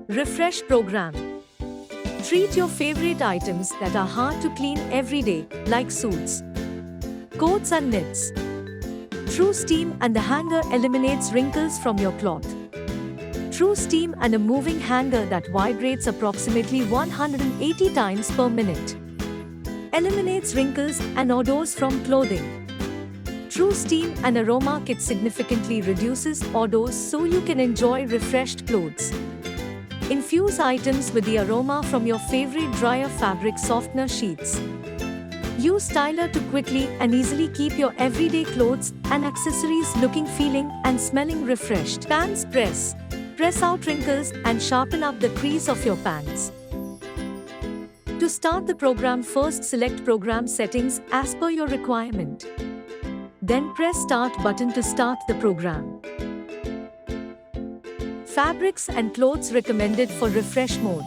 Refresh program. Treat your favorite items that are hard to clean every day, like suits, coats and knits. True steam and the hanger eliminates wrinkles from your cloth. True steam and a moving hanger that vibrates approximately 180 times per minute eliminates wrinkles and odors from clothing. True steam and aroma kit significantly reduces odors so you can enjoy refreshed clothes. Infuse items with the aroma from your favorite dryer fabric softener sheets. Use styler to quickly and easily keep your everyday clothes and accessories looking, feeling, and smelling refreshed. Pants press. Press out wrinkles and sharpen up the crease of your pants. To start the program, first select program settings as per your requirement. Then press Start button to start the program. Fabrics and clothes recommended for refresh mode.